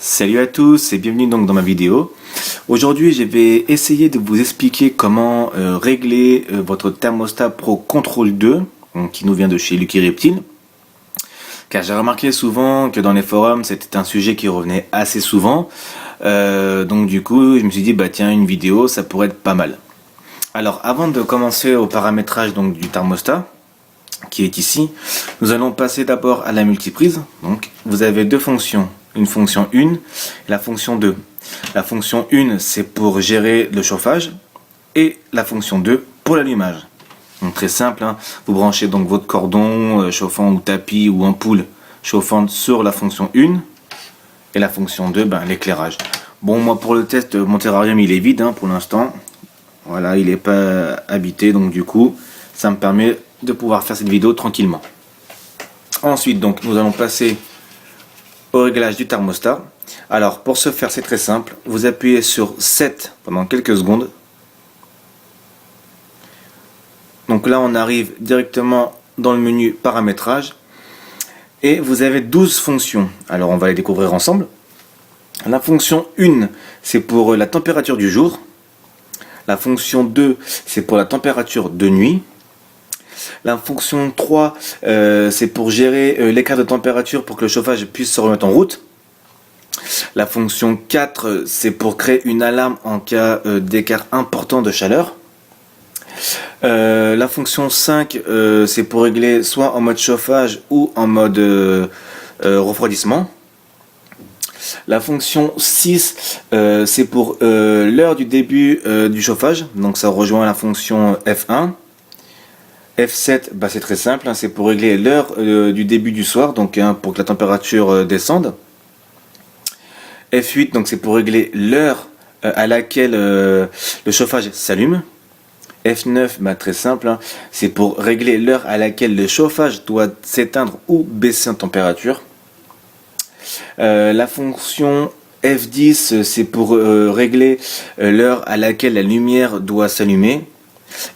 Salut à tous et bienvenue donc dans ma vidéo. Aujourd'hui je vais essayer de vous expliquer comment régler votre thermostat Pro Control 2 donc, qui nous vient de chez Lucky Reptile. Car j'ai remarqué souvent que dans les forums c'était un sujet qui revenait assez souvent. Donc du coup je me suis dit bah tiens, une vidéo ça pourrait être pas mal. Alors avant de commencer au paramétrage donc du thermostat qui est ici, nous allons passer d'abord à la multiprise. Donc vous avez deux fonctions, une fonction 1 et la fonction 2. La fonction 1 c'est pour gérer le chauffage et la fonction 2 pour l'allumage. Donc très simple, hein. Vous branchez donc votre cordon chauffant ou tapis ou ampoule chauffante sur la fonction 1 et la fonction 2 l'éclairage. Bon, moi pour le test mon terrarium il est vide hein, pour l'instant. Voilà, il n'est pas habité, donc du coup ça me permet de pouvoir faire cette vidéo tranquillement. Ensuite donc nous allons passer au réglage du thermostat. Alors pour ce faire c'est très simple, vous appuyez sur 7 pendant quelques secondes. Donc là on arrive directement dans le menu paramétrage et vous avez 12 fonctions. Alors on va les découvrir ensemble. La fonction 1 c'est pour la température du jour. La fonction 2 c'est pour la température de nuit. La fonction 3 c'est pour gérer l'écart de température pour que le chauffage puisse se remettre en route. La fonction 4 c'est pour créer une alarme en cas d'écart important de chaleur. La fonction 5 c'est pour régler soit en mode chauffage ou en mode refroidissement. La fonction 6 c'est pour l'heure du début du chauffage, donc ça rejoint la fonction F1. F7 c'est très simple, hein, c'est pour régler l'heure du début du soir, donc hein, pour que la température descende. F8 donc c'est pour régler l'heure à laquelle le chauffage s'allume. F9 très simple, hein, c'est pour régler l'heure à laquelle le chauffage doit s'éteindre ou baisser en température. La fonction F10 c'est pour régler l'heure à laquelle la lumière doit s'allumer.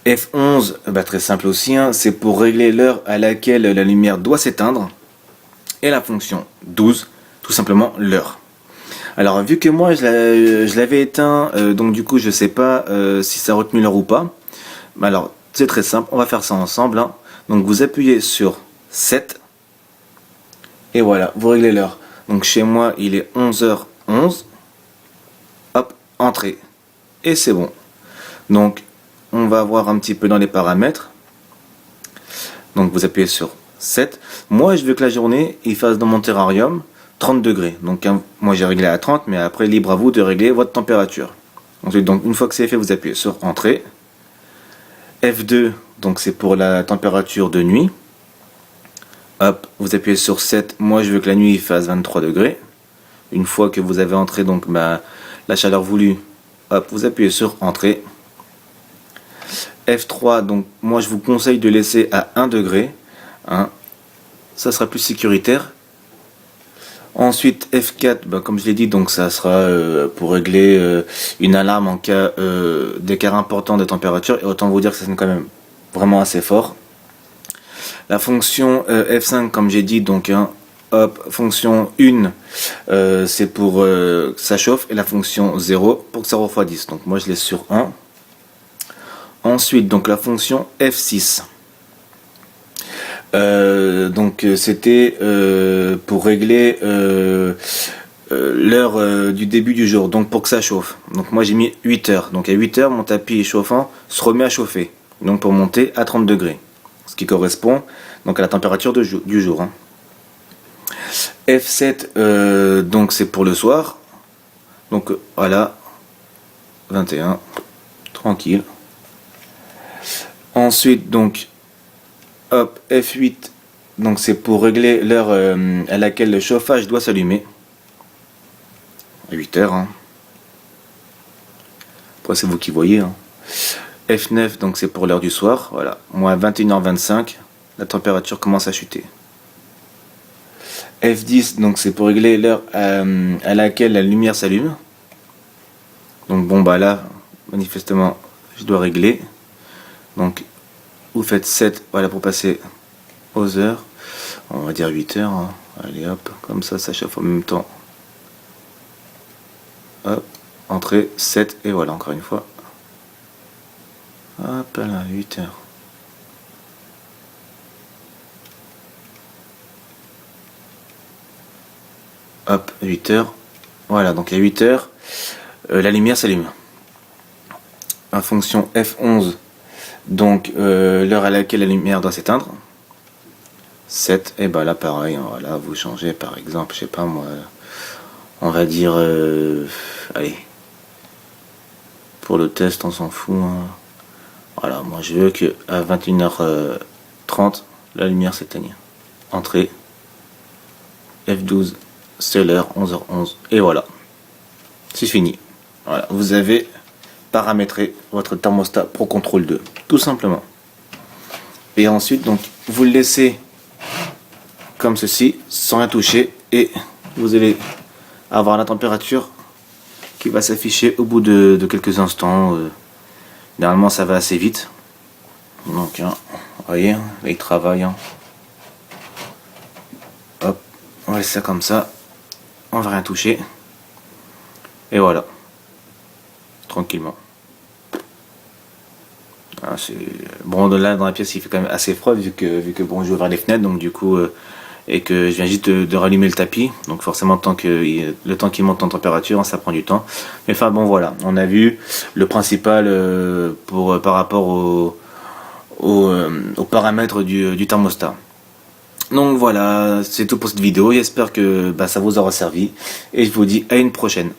F11 très simple aussi, hein, c'est pour régler l'heure à laquelle la lumière doit s'éteindre. Et la fonction 12 tout simplement l'heure. Alors vu que moi je l'avais éteint, donc du coup je sais pas si ça a retenu l'heure ou pas. Alors c'est très simple, on va faire ça ensemble, hein. Donc vous appuyez sur 7 et voilà, vous réglez l'heure. Donc chez moi il est 11h11. Hop, entrée. Et c'est bon. Donc on va voir un petit peu dans les paramètres. Donc vous appuyez sur 7. Moi je veux que la journée il fasse dans mon terrarium 30 degrés. Donc hein, moi j'ai réglé à 30, mais après libre à vous de régler votre température. Ensuite, donc une fois que c'est fait, vous appuyez sur entrée. F2 donc c'est pour la température de nuit. Hop, vous appuyez sur 7. Moi je veux que la nuit il fasse 23 degrés. Une fois que vous avez entré donc la chaleur voulue, hop, vous appuyez sur entrée. F3 donc moi je vous conseille de laisser à 1 degré, hein. Ça sera plus sécuritaire. Ensuite F4 comme je l'ai dit, donc ça sera pour régler une alarme en cas d'écart important de température, et autant vous dire que ça sonne quand même vraiment assez fort. La fonction F5 comme j'ai dit, donc hein, hop, fonction 1 c'est pour que ça chauffe, et la fonction 0 pour que ça refroidisse. Donc moi je laisse sur 1. Ensuite donc la fonction F6 donc c'était pour régler l'heure du début du jour, donc pour que ça chauffe. Donc moi j'ai mis 8 heures, donc à 8 heures mon tapis chauffant se remet à chauffer, donc pour monter à 30 degrés, ce qui correspond donc à la température du jour, hein. F7 donc c'est pour le soir, donc voilà 21, tranquille. Ensuite donc hop, F8 donc c'est pour régler l'heure à laquelle le chauffage doit s'allumer, à 8 heures, hein. Après c'est vous qui voyez, hein. F9 donc c'est pour l'heure du soir, voilà, moi à 21h25 la température commence à chuter. F10 donc c'est pour régler l'heure à laquelle la lumière s'allume. Donc bon là manifestement je dois régler, donc vous faites 7, voilà, pour passer aux heures, on va dire 8 heures, hein. Allez hop, comme ça ça chauffe en même temps. entrée 7, et voilà, encore une fois. Hop là, 8 heures. Hop, 8 heures. Voilà, donc à 8 heures, la lumière s'allume. En fonction F11, donc l'heure à laquelle la lumière doit s'éteindre. 7, et bah là pareil, voilà, vous changez par exemple, je sais pas moi, on va dire, allez, pour le test on s'en fout, hein. Voilà, moi je veux que à 21h30, la lumière s'éteigne. Entrée, F12, c'est l'heure, 11h11, et voilà, c'est fini. Voilà, vous avez paramétrer votre thermostat Pro Control 2, tout simplement. Et ensuite, donc, vous le laissez comme ceci, sans rien toucher, et vous allez avoir la température qui va s'afficher au bout de quelques instants. Normalement, ça va assez vite. Donc, hein, vous voyez, là, il travaille. Hein. Hop, on laisse ça comme ça. On va rien toucher. Et voilà. Tranquillement. Ah, bon, là dans la pièce il fait quand même assez froid vu que bon, j'ai ouvert les fenêtres, donc du coup et que je viens juste de rallumer le tapis, donc forcément le temps qu'il monte en température, hein, ça prend du temps. Mais enfin bon, voilà, on a vu le principal par rapport aux paramètres du thermostat. Donc voilà, c'est tout pour cette vidéo. J'espère que ça vous aura servi et je vous dis à une prochaine.